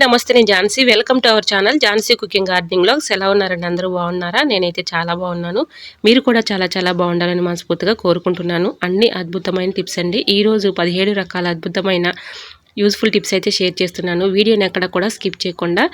నమస్తే, నేను Jhansi. Welcome to our channel Jhansi cooking gardening vlogs. ఎలా ఉన్నారండి? అందరూ బాగున్నారా? నేనైతే చాలా బాగున్నాను. మీరు కూడా చాలా చాలా బాగుండాలని మనస్ఫూర్తిగా కోరుకుంటున్నాను. అన్ని అద్భుతమైన టిప్స్ అండి. ఈరోజు 17 రకాల అద్భుతమైన యూస్ఫుల్ టిప్స్ అయితే షేర్ చేస్తున్నాను. వీడియోని ఎక్కడ కూడా స్కిప్ చేయకుండా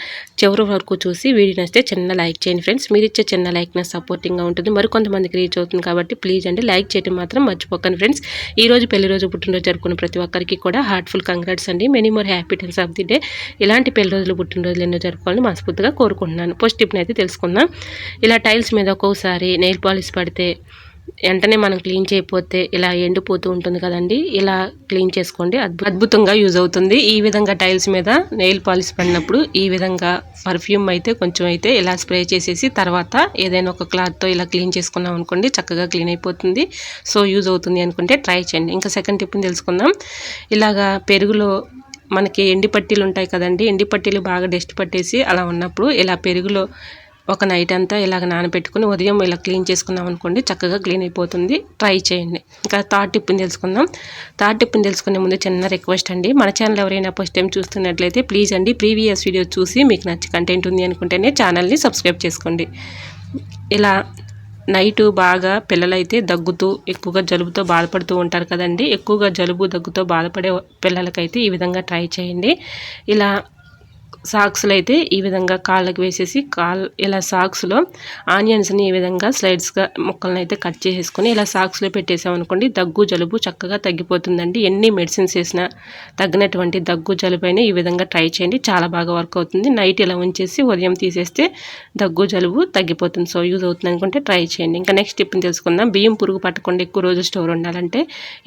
చివరి వరకు చూసి వీడియో నచ్చితే చిన్న లైక్ చేయండి ఫ్రెండ్స్. మీరు ఇచ్చే చిన్న లైక్ నాకు సపోర్టింగ్గా ఉంటుంది, మరికొంతమందికి రీచ్ అవుతుంది. కాబట్టి ప్లీజ్ అండి లైక్ చేయడం మాత్రం మర్చిపోకండి ఫ్రెండ్స్. ఈ రోజు పెళ్లి రోజు, పుట్టినరోజు జరుపుకున్న ప్రతి ఒక్కరికి కూడా హార్ట్ఫుల్ కంగ్రాట్స్ అండి. Many more happy returns of the day. ఇలాంటి పెళ్లి రోజులు, పుట్టినరోజులు ఎన్నో జరుపుకోవాలని మనస్ఫూర్తిగా కోరుకుంటున్నాను. ఫస్ట్ టిప్ని అయితే తెలుసుకుందాం. ఇలా టైల్స్ మీద ఒక్కోసారి నెయిల్ పాలిష్ పడితే వెంటనే మనం క్లీన్ చేయకపోతే ఇలా ఎండిపోతూ ఉంటుంది కదండి. ఇలా క్లీన్ చేసుకోండి, అద్భుతంగా యూజ్ అవుతుంది. ఈ విధంగా టైల్స్ మీద నెయిల్ పాలిష్ పడినప్పుడు ఈ విధంగా పర్ఫ్యూమ్ అయితే కొంచెం అయితే ఇలా స్ప్రే చేసేసి తర్వాత ఏదైనా ఒక క్లాత్తో ఇలా క్లీన్ చేసుకున్నాం అనుకోండి, చక్కగా క్లీన్ అయిపోతుంది. సో యూజ్ అవుతుంది అనుకుంటే ట్రై చేయండి. ఇంకా సెకండ్ టిప్ని తెలుసుకుందాం. ఇలాగా పెరుగులో మనకి ఎండి పట్టీలు ఉంటాయి కదండి. ఎండి పట్టీలు బాగా డస్ట్ పట్టేసి అలా ఉన్నప్పుడు ఇలా పెరుగులో ఒక నైట్ అంతా ఇలాగ నానబెట్టుకుని ఉదయం ఇలా క్లీన్ చేసుకున్నాం అనుకోండి, చక్కగా క్లీన్ అయిపోతుంది. ట్రై చేయండి. ఇంకా థర్డ్ టిప్ని తెలుసుకుందాం. థర్డ్ టిప్ని తెలుసుకునే ముందు చిన్న రిక్వెస్ట్ అండి. మన ఛానల్ ఎవరైనా ఫస్ట్ టైం చూస్తున్నట్లయితే ప్లీజ్ అండి ప్రీవియస్ వీడియో చూసి మీకు నచ్చి కంటెంట్ ఉంది అనుకుంటేనే ఛానల్ని సబ్స్క్రైబ్ చేసుకోండి. ఇలా నైటు బాగా పిల్లలైతే దగ్గుతూ ఎక్కువగా జలుబుతో బాధపడుతూ ఉంటారు కదండి. ఎక్కువగా జలుబు దగ్గుతో బాధపడే పిల్లలకైతే ఈ విధంగా ట్రై చేయండి. ఇలా సాక్స్లు అయితే ఈ విధంగా కాళ్ళకి వేసేసి ఇలా సాక్స్లో ఆనియన్స్ని ఈ విధంగా స్లైడ్స్గా ముక్కలను అయితే కట్ చేసేసుకొని ఇలా సాక్స్లో పెట్టేసామనుకోండి, దగ్గు జలుబు చక్కగా తగ్గిపోతుందండి. ఎన్ని మెడిసిన్స్ వేసినా తగ్గినటువంటి దగ్గు జలుబు అయినా ఈ విధంగా ట్రై చేయండి, చాలా బాగా వర్క్ అవుతుంది. నైట్ ఇలా ఉంచేసి ఉదయం తీసేస్తే దగ్గు జలుబు తగ్గిపోతుంది. సో యూజ్ అవుతుంది అనుకుంటే ట్రై చేయండి. ఇంకా నెక్స్ట్ టిప్ని తెలుసుకుందాం. బియ్యం పురుగు పట్టకుండా ఎక్కువ రోజు స్టోర్ ఉండాలంటే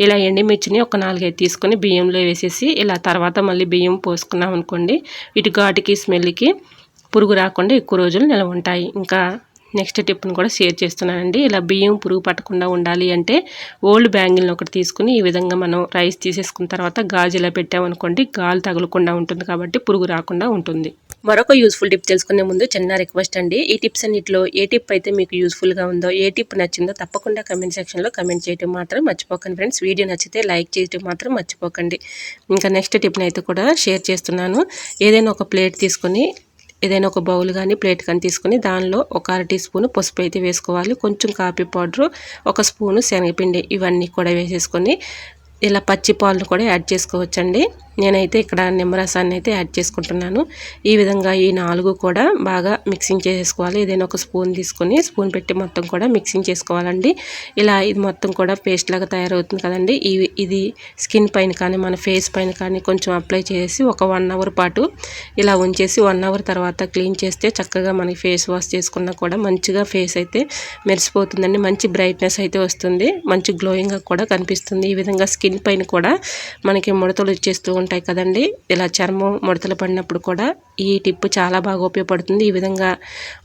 ఇలా ఎండిమిర్చిని ఒక 4-5 తీసుకొని బియ్యంలో వేసేసి ఇలా తర్వాత మళ్ళీ బియ్యం పోసుకున్నాం అనుకోండి, వీటి ఘాటుకి స్మెల్కి పురుగు రాకుండా ఎక్కువ రోజులు నిల్వ ఉంటాయి. ఇంకా నెక్స్ట్ టిప్ని కూడా షేర్ చేస్తున్నానండి. ఇలా బియ్యం పురుగు పట్టకుండా ఉండాలి అంటే ఓల్డ్ బ్యాంగిల్ని ఒకటి తీసుకుని ఈ విధంగా మనం రైస్ తీసేసుకున్న తర్వాత గాజు ఇలా పెట్టామనుకోండి, గాలి తగలకుండా ఉంటుంది కాబట్టి పురుగు రాకుండా ఉంటుంది. మరొక యూస్ఫుల్ టిప్ తెలుసుకునే ముందు చిన్న రిక్వెస్ట్ అండి. ఈ టిప్స్ అన్నింటిలో ఏ టిప్ అయితే మీకు యూస్ఫుల్గా ఉందో, ఏ టిప్ నచ్చిందో తప్పకుండా కమెంట్ సెక్షన్లో కమెంట్ చేయడం మాత్రం మర్చిపోకండి ఫ్రెండ్స్. వీడియో నచ్చితే లైక్ చేయడం మాత్రం మర్చిపోకండి. ఇంకా నెక్స్ట్ టిప్ని అయితే కూడా షేర్ చేస్తున్నాను. ఏదైనా ఒక ప్లేట్ తీసుకొని, ఏదైనా ఒక బౌల్ కానీ ప్లేట్ కానీ తీసుకొని దానిలో ఒక 1/2 టీ స్పూన్ పసుపు అయితే వేసుకోవాలి. కొంచెం కాఫీ పౌడరు, 1 స్పూను శనగపిండి ఇవన్నీ కూడా వేసేసుకొని ఇలా పచ్చి పాలను కూడా యాడ్ చేసుకోవచ్చండి. నేనైతే ఇక్కడ నిమ్మరసాన్ని అయితే యాడ్ చేసుకుంటున్నాను. ఈ విధంగా ఈ 4 కూడా బాగా మిక్సింగ్ చేసేసుకోవాలి. ఏదైనా ఒక స్పూన్ తీసుకొని స్పూన్ పెట్టి మొత్తం కూడా మిక్సింగ్ చేసుకోవాలండి. ఇలా ఇది మొత్తం కూడా పేస్ట్ లాగా తయారవుతుంది కదండి. ఇది స్కిన్ పైన కానీ మన ఫేస్ పైన కానీ కొంచెం అప్లై చేసి ఒక 1 అవర్ పాటు ఇలా ఉంచేసి 1 అవర్ తర్వాత క్లీన్ చేస్తే చక్కగా మనకి ఫేస్ వాష్ చేసుకున్నా కూడా మంచిగా ఫేస్ అయితే మెరిసిపోతుందండి. మంచి బ్రైట్నెస్ అయితే వస్తుంది, మంచి గ్లోయింగ్గా కూడా కనిపిస్తుంది. ఈ విధంగా స్కిన్ పైన కూడా మనకి ముడతలు వచ్చేస్తూ ఉంటాయి కదండి. ఇలా చర్మం ముడతలు పడినప్పుడు కూడా ఈ టిప్ చాలా బాగా ఉపయోగపడుతుంది. ఈ విధంగా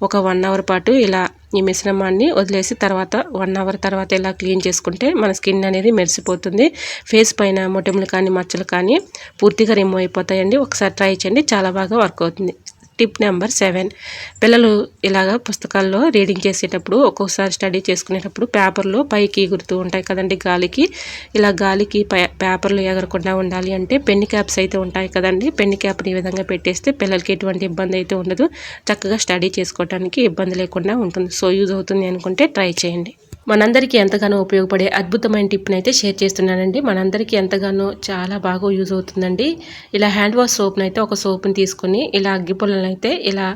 ఒక 1 అవర్ పాటు ఇలా ఈ మిశ్రమాన్ని వదిలేసి తర్వాత 1 అవర్ తర్వాత ఇలా క్లీన్ చేసుకుంటే మన స్కిన్ అనేది మెరిసిపోతుంది. ఫేస్ పైన మొటిమలు కానీ మచ్చలు కానీ పూర్తిగా రిమూవ్ అయిపోతాయండి. ఒకసారి ట్రై చేయండి, చాలా బాగా వర్క్ అవుతుంది. Tip number 7. పిల్లలు ఇలాగా పుస్తకాల్లో రీడింగ్ చేసేటప్పుడు ఒక్కొక్కసారి స్టడీ చేసుకునేటప్పుడు పేపర్లు పైకి ఎగురుతూ ఉంటాయి కదండి గాలికి. ఇలా గాలికి పేపర్లు ఎగరకుండా ఉండాలి అంటే పెన్ క్యాప్స్ అయితే ఉంటాయి కదండి. పెన్ క్యాప్ని ఈ విధంగా పెట్టేస్తే పిల్లలకి ఎటువంటి ఇబ్బంది అయితే ఉండదు, చక్కగా స్టడీ చేసుకోవడానికి ఇబ్బంది లేకుండా ఉంటుంది. సో యూజ్ అవుతుంది అనుకుంటే ట్రై చేయండి. మనందరికీ ఎంతగానో ఉపయోగపడే అద్భుతమైన టిప్ని అయితే షేర్ చేస్తున్నానండి. మనందరికీ ఎంతగానో చాలా బాగా యూజ్ అవుతుందండి. ఇలా హ్యాండ్ వాష్ సోప్ని అయితే ఒక సోప్ని తీసుకొని ఇలా అగ్గిపుల్లలను అయితే ఇలా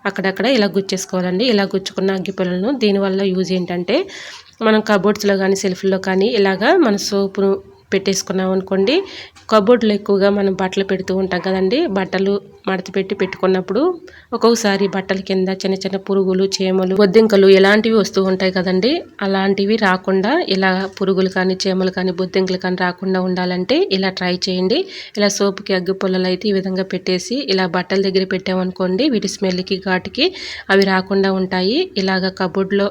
అక్కడక్కడ ఇలా గుచ్చేసుకోవాలండి. ఇలా గుచ్చుకున్న అగ్గిపుల్లలను దీనివల్ల యూజ్ ఏంటంటే మనం కబోర్డ్స్లో కానీ సెల్ఫ్లో కానీ ఇలాగా మన సోపును పెట్టేసుకున్నాం అనుకోండి, కబోర్డ్లో ఎక్కువగా మనం బట్టలు పెడుతూ ఉంటాం కదండి. బట్టలు మడత పెట్టుకున్నప్పుడు ఒక్కొక్కసారి బట్టల కింద చిన్న చిన్న పురుగులు, చీమలు, బొద్దింకలు ఇలాంటివి వస్తూ ఉంటాయి కదండి. అలాంటివి రాకుండా ఇలా పురుగులు కానీ చీమలు కానీ బొద్దింకలు కానీ రాకుండా ఉండాలంటే ఇలా ట్రై చేయండి. ఇలా సోపుకి అగ్గి పుల్లలు అయితే ఈ విధంగా పెట్టేసి ఇలా బట్టల దగ్గర పెట్టామనుకోండి, వీటి స్మెల్కి ఘాటుకి అవి రాకుండా ఉంటాయి. ఇలాగ కబోర్డ్లో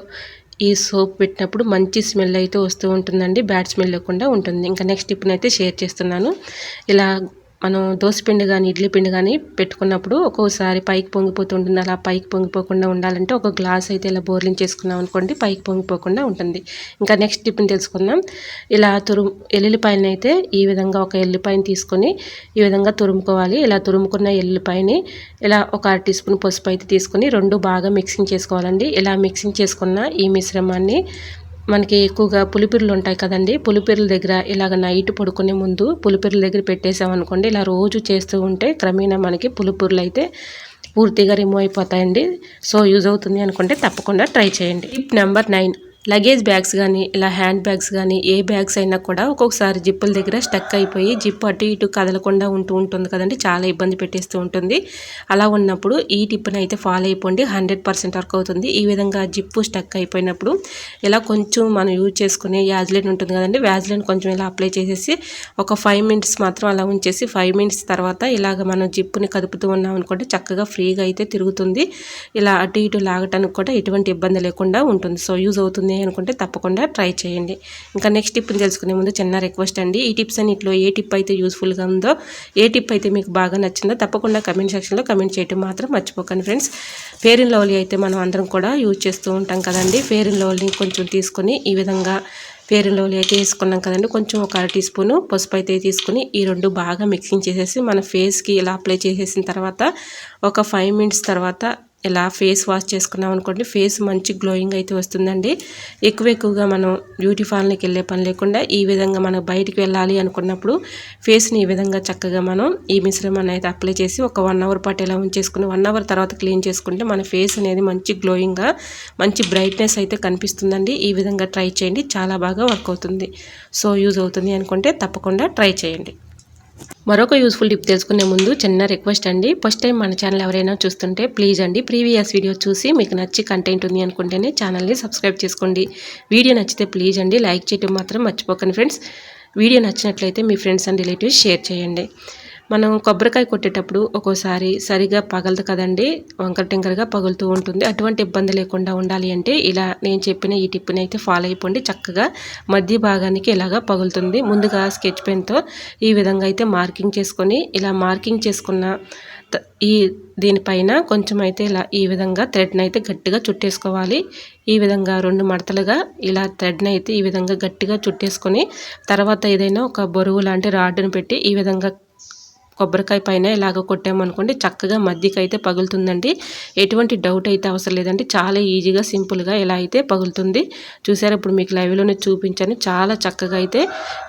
ఈ సోప్ పెట్టినప్పుడు మంచి స్మెల్ అయితే వస్తూ ఉంటుందండి, బ్యాడ్ స్మెల్ లేకుండా ఉంటుంది. ఇంకా నెక్స్ట్ టిప్ని అయితే షేర్ చేస్తున్నాను. ఇలా మనం దోసపిండి కానీ ఇడ్లీ పిండి కానీ పెట్టుకున్నప్పుడు ఒక్కోసారి పైకి పొంగిపోతుంటుంది. అలా పైకి పొంగిపోకుండా ఉండాలంటే ఒక గ్లాస్ అయితే ఇలా బోర్లించేసుకున్నాం అనుకోండి, పైకి పొంగిపోకుండా ఉంటుంది. ఇంకా నెక్స్ట్ టిప్ని తెలుసుకుందాం. ఇలా ఎల్లుల్లిపాయలను అయితే ఈ విధంగా ఒక ఎల్లిపాయని తీసుకొని ఈ విధంగా తురుముకోవాలి. ఇలా తురుముకున్న ఎల్లుల్లిపాయని ఇలా ఒక 1 టీ స్పూన్ పసుపు అయితే తీసుకొని 2 బాగా మిక్సింగ్ చేసుకోవాలండి. ఇలా మిక్సింగ్ చేసుకున్న ఈ మిశ్రమాన్ని మనకి ఎక్కువగా పులిపిర్లు ఉంటాయి కదండి, పులిపిర్ల దగ్గర ఇలాగ నైట్ పడుకునే ముందు పులిపిర్ల దగ్గర పెట్టేసామనుకోండి, ఇలా రోజు చేస్తూ ఉంటే క్రమేణా మనకి పులిపిర్లు అయితే పూర్తిగా రిమూవ్ అయిపోతాయండి. సో యూజ్ అవుతుంది అనుకుంటే తప్పకుండా ట్రై చేయండి. టిప్ నెంబర్ 9, లగేజ్ బ్యాగ్స్ కానీ ఇలా హ్యాండ్ బ్యాగ్స్ కానీ ఏ బ్యాగ్స్ అయినా కూడా ఒక్కొక్కసారి జిప్పుల దగ్గర స్టక్ అయిపోయి జిప్పు అటు ఇటు కదలకుండా ఉంటుంది కదండి, చాలా ఇబ్బంది పెట్టేస్తూ ఉంటుంది. అలా ఉన్నప్పుడు ఈ టిప్ని అయితే ఫాలో అయిపోండి, 100% వర్క్ అవుతుంది. ఈ విధంగా జిప్పు స్టక్ అయిపోయినప్పుడు ఇలా కొంచెం మనం యూజ్ చేసుకునే వ్యాజ్లైన్ ఉంటుంది కదండి, వ్యాజ్లైన్ కొంచెం ఇలా అప్లై చేసేసి ఒక 5 మినిట్స్ మాత్రం అలా ఉంచేసి 5 మినిట్స్ తర్వాత ఇలాగ మనం జిప్పుని కదుపుతూ ఉన్నాం అనుకోండి, చక్కగా ఫ్రీగా అయితే తిరుగుతుంది. ఇలా అటు ఇటు లాగటానికి కూడా ఎటువంటి ఇబ్బంది లేకుండా ఉంటుంది. సో యూజ్ అవుతుంది అనుకుంటే తప్పకుండా ట్రై చేయండి. ఇంకా నెక్స్ట్ టిప్ని తెలుసుకునే ముందు చిన్న రిక్వెస్ట్ అండి, ఈ టిప్స్ అన్నిట్లో ఏ టిప్ అయితే యూస్ఫుల్గా ఉందో, ఏ టిప్ అయితే మీకు బాగా నచ్చిందో తప్పకుండా కమెంట్ సెక్షన్లో కమెంట్ చేయడం మాత్రం మర్చిపోకండి ఫ్రెండ్స్. ఫెయిర్ అండ్ లవ్లీ అయితే మనం అందరం కూడా యూజ్ చేస్తూ ఉంటాం కదండి. ఫెయిర్ అండ్ లవ్లీని కొంచెం తీసుకొని ఈ విధంగా ఫెయిర్ అండ్ లవ్లీ అయితే వేసుకున్నాం కదండి, కొంచెం ఒక 1 టీ స్పూను పసుపు అయితే తీసుకుని ఈ 2 బాగా మిక్సింగ్ చేసేసి మన ఫేస్కి ఇలా అప్లై చేసేసిన తర్వాత ఒక 5 మినిట్స్ తర్వాత ఇలా ఫేస్ వాష్ చేసుకున్నాం అనుకోండి, ఫేస్ మంచి గ్లోయింగ్ అయితే వస్తుందండి. ఎక్కువగా మనం బ్యూటీ పార్లర్కి వెళ్ళే పని లేకుండా ఈ విధంగా మనం బయటికి వెళ్ళాలి అనుకున్నప్పుడు ఫేస్ని ఈ విధంగా చక్కగా మనం ఈ మిశ్రమాన్ని అయితే అప్లై చేసి ఒక 1 అవర్ పాటు ఇలా ఉంచేసుకుని 1 అవర్ తర్వాత క్లీన్ చేసుకుంటే మన ఫేస్ అనేది మంచి గ్లోయింగ్గా మంచి బ్రైట్నెస్ అయితే కనిపిస్తుందండి. ఈ విధంగా ట్రై చేయండి, చాలా బాగా వర్క్ అవుతుంది. సో యూజ్ అవుతుంది అనుకుంటే తప్పకుండా ట్రై చేయండి. మరొక యూస్ఫుల్ టిప్ తెలుసుకునే ముందు చిన్న రిక్వెస్ట్ అండి, ఫస్ట్ టైం మన ఛానల్ ఎవరైనా చూస్తుంటే ప్లీజ్ అండి ప్రీవియస్ వీడియో చూసి మీకు నచ్చి కంటెంట్ ఉంది అనుకుంటేనే ఛానల్ని సబ్స్క్రైబ్ చేసుకోండి. వీడియో నచ్చితే ప్లీజ్ అండి లైక్ చేయడం మాత్రం మర్చిపోకండి ఫ్రెండ్స్. వీడియో నచ్చినట్లయితే మీ ఫ్రెండ్స్ అండ్ రిలేటివ్స్ షేర్ చేయండి. మనం కొబ్బరికాయ కొట్టేటప్పుడు ఒక్కోసారి సరిగా పగలదు కదండి, వంకర టింకరగా పగులుతూ ఉంటుంది. అటువంటి ఇబ్బంది లేకుండా ఉండాలి అంటే ఇలా నేను చెప్పిన ఈ టిప్ని అయితే ఫాలో అయిపోండి, చక్కగా మధ్య భాగానికి ఇలాగా పగులుతుంది. ముందుగా స్కెచ్ పెన్తో ఈ విధంగా అయితే మార్కింగ్ చేసుకొని ఇలా మార్కింగ్ చేసుకున్న దీనిపైన కొంచెం అయితే ఇలా ఈ విధంగా థ్రెడ్ని అయితే గట్టిగా చుట్టేసుకోవాలి. ఈ విధంగా 2 మడతలుగా ఇలా థ్రెడ్ని అయితే ఈ విధంగా గట్టిగా చుట్టేసుకొని తర్వాత ఏదైనా ఒక బరువు లాంటి రాడ్ని పెట్టి ఈ విధంగా కొబ్బరికాయ పైన ఇలాగ కొట్టామనుకోండి, చక్కగా మధ్యకి అయితే పగులుతుందండి. ఎటువంటి డౌట్ అయితే అవసరం లేదండి, చాలా ఈజీగా సింపుల్గా ఇలా అయితే పగులుతుంది. చూసారా, ఇప్పుడు మీకు లైవ్లోనే చూపించాను, చాలా చక్కగా అయితే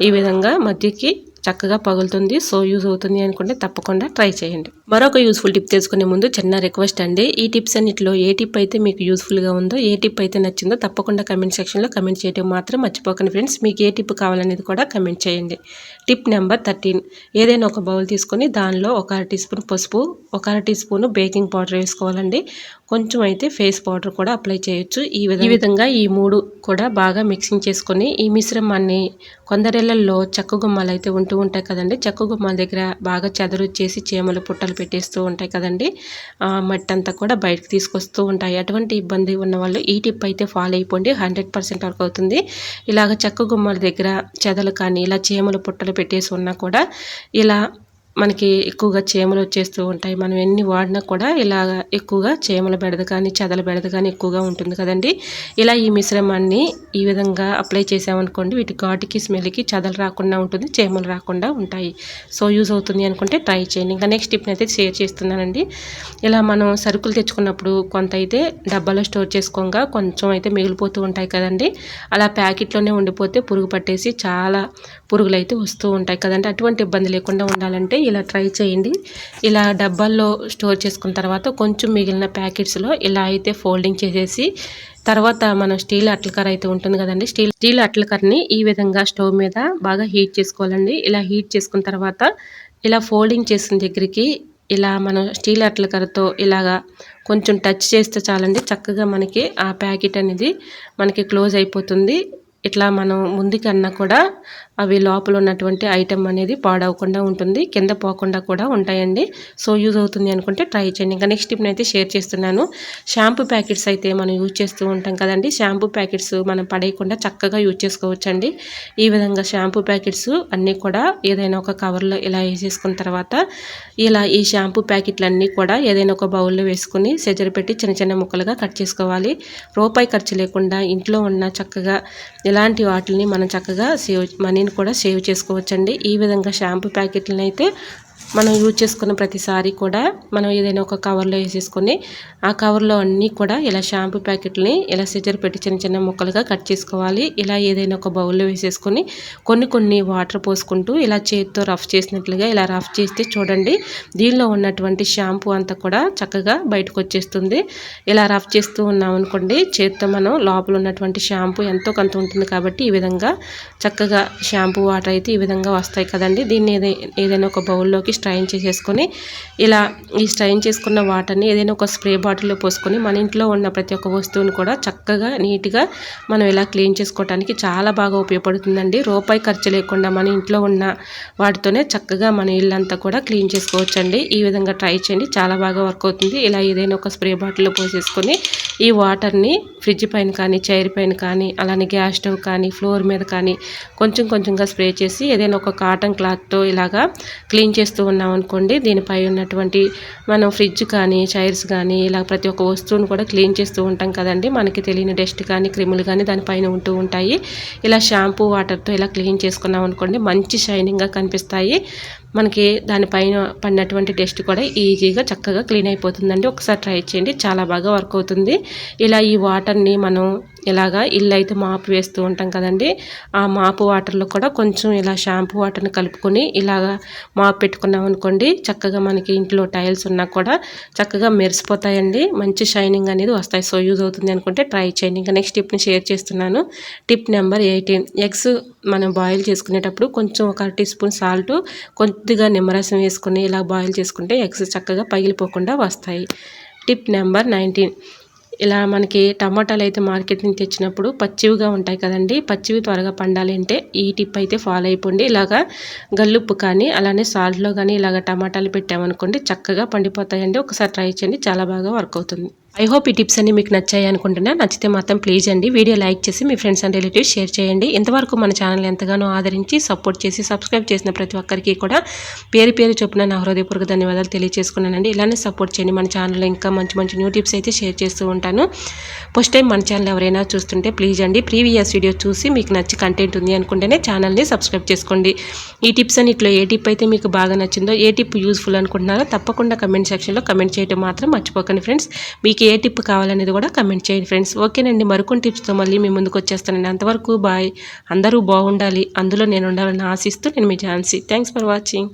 ఈ విధంగా మధ్యకి చక్కగా పగులుతుంది. సో యూజ్ అవుతుంది అనుకుంటే తప్పకుండా ట్రై చేయండి. మరొక యూస్ఫుల్ టిప్ తెలుసుకునే ముందు చిన్న రిక్వెస్ట్ అండి, ఈ టిప్స్ అన్నిటిలో ఏ టిప్ అయితే మీకు యూస్ఫుల్గా ఉందో, ఏ టిప్ అయితే నచ్చిందో తప్పకుండా కమెంట్ సెక్షన్లో కమెంట్ చేయడం మాత్రం మర్చిపోకండి ఫ్రెండ్స్. మీకు ఏ టిప్ కావాలనేది కూడా కమెంట్ చేయండి. టిప్ నెంబర్ 13, ఏదైనా ఒక బౌల్ తీసుకొని దానిలో ఒక 1 టీ స్పూన్ పసుపు, ఒక 1 టీ స్పూన్ బేకింగ్ పౌడర్ వేసుకోవాలండి. కొంచెం అయితే ఫేస్ పౌడర్ కూడా అప్లై చేయొచ్చు. ఈ విధంగా ఈ 3 కూడా బాగా మిక్సింగ్ చేసుకొని ఈ మిశ్రమాన్ని కొందరిళ్లలో చెక్క గుమ్మాలు అయితే ఉంటాయి కదండి, చెక్క గుమ్మాల దగ్గర బాగా చెదరొచ్చేసి చీమలు పుట్టలు పెట్టేస్తూ ఉంటాయి కదండి, మట్టి అంతా కూడా బయటకు తీసుకొస్తూ ఉంటాయి. అటువంటి ఇబ్బంది ఉన్న వాళ్ళు ఈ టిప్ అయితే ఫాలో అయిపోండి, 100% వర్క్ అవుతుంది. ఇలాగ చెక్క గుమ్మాల దగ్గర చెదలు కానీ ఇలా చీమలు పుట్టలు పెట్టేసి ఉన్నా కూడా ఇలా మనకి ఎక్కువగా చీమలు వచ్చేస్తూ ఉంటాయి. మనం ఎన్ని వాడినా కూడా ఇలాగ ఎక్కువగా చీమల బెడద కానీ చెదల బెడద కానీ ఎక్కువగా ఉంటుంది కదండి. ఇలా ఈ మిశ్రమాన్ని ఈ విధంగా అప్లై చేసామనుకోండి, వీటి ఘాటుకి స్మెల్కి చెదలు రాకుండా ఉంటుంది, చీమలు రాకుండా ఉంటాయి. సో యూజ్ అవుతుంది అనుకుంటే ట్రై చేయండి. ఇంకా నెక్స్ట్ టిప్ని అయితే షేర్ చేస్తున్నానండి. ఇలా మనం సరుకులు తెచ్చుకున్నప్పుడు కొంత అయితే డబ్బాలో స్టోర్ చేసుకోగా కొంచెం అయితే మిగిలిపోతూ ఉంటాయి కదండి, అలా ప్యాకెట్లోనే ఉండిపోతే పురుగు పట్టేసి చాలా పురుగులు అయితే వస్తూ ఉంటాయి కదండి. అటువంటి ఇబ్బంది లేకుండా ఉండాలంటే ఇలా ట్రై చేయండి. ఇలా డబ్బాల్లో స్టోర్ చేసుకున్న తర్వాత కొంచెం మిగిలిన ప్యాకెట్స్లో ఇలా అయితే ఫోల్డింగ్ చేసేసి తర్వాత మనం స్టీల్ అట్లకర అయితే ఉంటుంది కదండి, స్టీల్ అట్లకరని ఈ విధంగా స్టవ్ మీద బాగా హీట్ చేసుకోవాలండి. ఇలా హీట్ చేసుకున్న తర్వాత ఇలా ఫోల్డింగ్ చేసిన దగ్గరికి ఇలా మనం స్టీల్ అట్లకరతో ఇలాగా కొంచెం టచ్ చేస్తే చాలండి, చక్కగా మనకి ఆ ప్యాకెట్ అనేది మనకి క్లోజ్ అయిపోతుంది. ఇట్లా మనం ముందుకన్నా కూడా అవి లోపల ఉన్నటువంటి ఐటమ్ అనేది పాడవకుండా ఉంటుంది, కింద పోకుండా కూడా ఉంటాయండి. సో యూజ్ అవుతుంది అనుకుంటే ట్రై చేయండి. ఇంకా నెక్స్ట్ టిప్ అయితే షేర్ చేస్తున్నాను. షాంపూ ప్యాకెట్స్ అయితే మనం యూజ్ చేస్తూ ఉంటాం కదండి. షాంపూ ప్యాకెట్స్ మనం పడేయకుండా చక్కగా యూజ్ చేసుకోవచ్చండి. ఈ విధంగా షాంపూ ప్యాకెట్స్ అన్నీ కూడా ఏదైనా ఒక కవర్లో ఇలా వేసేసుకున్న తర్వాత ఇలా ఈ షాంపూ ప్యాకెట్లన్నీ కూడా ఏదైనా ఒక బౌల్లో వేసుకుని సెజర్ పెట్టి చిన్న చిన్న ముక్కలుగా కట్ చేసుకోవాలి. రూపాయి ఖర్చు లేకుండా ఇంట్లో ఉన్న చక్కగా ఇలాంటి వాటిని మనం చక్కగా మనీని కూడా సేవ్ చేసుకోవచ్చండి. ఈ విధంగా షాంపూ ప్యాకెట్లను అయితే మనం యూజ్ చేసుకున్న ప్రతిసారి కూడా మనం ఏదైనా ఒక కవర్లో వేసేసుకొని ఆ కవర్లో అన్నీ కూడా ఇలా షాంపూ ప్యాకెట్ని ఇలా సిజర్ పెట్టి చిన్న చిన్న ముక్కలుగా కట్ చేసుకోవాలి. ఇలా ఏదైనా ఒక బౌల్లో వేసేసుకొని కొన్ని వాటర్ పోసుకుంటూ ఇలా చేతితో రఫ్ చేసినట్లుగా ఇలా రఫ్ చేస్తే చూడండి దీనిలో ఉన్నటువంటి షాంపూ అంతా కూడా చక్కగా బయటకు వచ్చేస్తుంది. ఇలా రఫ్ చేస్తూ ఉన్నాం అనుకోండి చేతితో మనం లోపల ఉన్నటువంటి షాంపూ ఎంతో కొంత ఉంటుంది కాబట్టి ఈ విధంగా చక్కగా షాంపూ వాటర్ అయితే ఈ విధంగా వస్తాయి కదండి. దీన్ని ఏదైనా ఒక బౌల్లోకి స్ట్రైన్ చేసేసుకొని ఇలా ఈ స్ట్రైన్ చేసుకున్న వాటర్ని ఏదైనా ఒక స్ప్రే బాటిల్లో పోసుకొని మన ఇంట్లో ఉన్న ప్రతి ఒక్క వస్తువుని కూడా చక్కగా నీట్గా మనం ఇలా క్లీన్ చేసుకోవడానికి చాలా బాగా ఉపయోగపడుతుందండి. రూపాయి ఖర్చు లేకుండా మన ఇంట్లో ఉన్న వాటితోనే చక్కగా మన ఇల్లంతా కూడా క్లీన్ చేసుకోవచ్చండి. ఈ విధంగా ట్రై చేయండి, చాలా బాగా వర్క్ అవుతుంది. ఇలా ఏదైనా ఒక స్ప్రే బాటిల్లో పోసేసుకొని ఈ వాటర్ని ఫ్రిడ్జ్ పైన కానీ చైర్ పైన కానీ అలానే గ్యాస్ స్టవ్ కానీ ఫ్లోర్ మీద కానీ కొంచెంగా స్ప్రే చేసి ఏదైనా ఒక కాటన్ క్లాత్తో ఇలాగా క్లీన్ చేస్తూ ఉన్నాం అనుకోండి దీనిపై ఉన్నటువంటి మనం ఫ్రిడ్జ్ కానీ చైర్స్ కానీ ఇలా ప్రతి ఒక్క వస్తువును కూడా క్లీన్ చేస్తూ ఉంటాం కదండి. మనకి తెలియని డస్ట్ కానీ క్రిములు కానీ దానిపైన ఉంటూ ఉంటాయి. ఇలా షాంపూ వాటర్తో ఇలా క్లీన్ చేసుకున్నాం అనుకోండి మంచి షైనింగ్గా కనిపిస్తాయి. మనకి దానిపైన పడినటువంటి డస్ట్ కూడా ఈజీగా చక్కగా క్లీన్ అయిపోతుందండి. ఒకసారి ట్రై చేయండి, చాలా బాగా వర్క్ అవుతుంది. ఇలా ఈ వాటర్ని మనం ఇలాగా ఇల్లు అయితే మాపు వేస్తూ ఉంటాం కదండి, ఆ మాపు వాటర్లో కూడా కొంచెం ఇలా షాంపూ వాటర్ని కలుపుకొని ఇలాగా మాపు పెట్టుకున్నాం అనుకోండి చక్కగా మనకి ఇంట్లో టైల్స్ ఉన్నా కూడా చక్కగా మెరిసిపోతాయండి, మంచి షైనింగ్ అనేది వస్తాయి. సో యూజ్ అవుతుంది అనుకుంటే ట్రై చేయండి. ఇంకా నెక్స్ట్ టిప్ని షేర్ చేస్తున్నాను. Tip number 18. ఎగ్స్ మనం బాయిల్ చేసుకునేటప్పుడు కొంచెం ఒక టీ స్పూన్ సాల్ట్ కొద్దిగా నిమ్మరసం వేసుకొని ఇలా బాయిల్ చేసుకుంటే ఎగ్స్ చక్కగా పగిలిపోకుండా వస్తాయి. Tip number 19. ఇలా మనకి టమాటాలు అయితే మార్కెట్ నుంచి తెచ్చినప్పుడు పచ్చివిగా ఉంటాయి కదండి, పచ్చివి త్వరగా పండాలి అంటే ఈ టిప్ అయితే ఫాలో అయిపోండి. ఇలాగా గల్లుప్పు కానీ అలానే సాల్ట్లో కానీ ఇలాగ టమాటాలు పెట్టామనుకోండి చక్కగా పండిపోతాయండి. ఒకసారి ట్రై చేయండి, చాలా బాగా వర్క్ అవుతుంది. ఐ హోప్ ఈ టిప్స్ అన్ని మీకు నచ్చాయి అనుకుంటున్నా. నచ్చితే మాత్రం ప్లీజ్ అండి వీడియో లైక్ చేసి మీ ఫ్రెండ్స్ అండ్ రిలేటివ్స్ షేర్ చేయండి. ఇంతవరకు మన ఛానల్ ఎంతగానో ఆదరించి సపోర్ట్ చేసి సబ్స్క్రైబ్ చేసిన ప్రతి ఒక్కరికి కూడా పేరు చొప్పున నా హృదయపూర్వక ధన్యవాదాలు తెలియజేసుకున్నానండి. ఇలానే సపోర్ట్ చేయండి. మన ఛానల్లో ఇంకా మంచి న్యూ టిప్స్ అయితే షేర్ చేస్తూ ఉంటాను. ఫస్ట్ టైం మన ఛానల్ ఎవరైనా చూస్తుంటే ప్లీజ్ అండి ప్రీవియస్ వీడియో చూసి మీకు నచ్చి కంటెంట్ ఉంది అనుకుంటేనే ఛానల్ని సబ్స్క్రైబ్ చేసుకోండి. ఈ టిప్స్ అన్నిట్లో ఏ టిప్ అయితే మీకు బాగా నచ్చిందో, ఏ టిప్ యూజ్ఫుల్ అనుకుంటున్నారో తప్పకుండా కమెంట్ సెక్షన్లో కమెంట్ చేయడం మాత్రం మర్చిపోకండి ఫ్రెండ్స్. మీకు ఏ టిప్ కావాలనేది కూడా కమెంట్ చేయండి ఫ్రెండ్స్. ఓకేనండి, మరికొన్ని టిప్స్తో మళ్ళీ మీ ముందుకు వచ్చేస్తానండి. అంతవరకు బాయ్. అందరూ బాగుండాలి, అందులో నేను ఉండాలని ఆశిస్తూ నేను మీ ఝాన్సీ. Thanks for watching.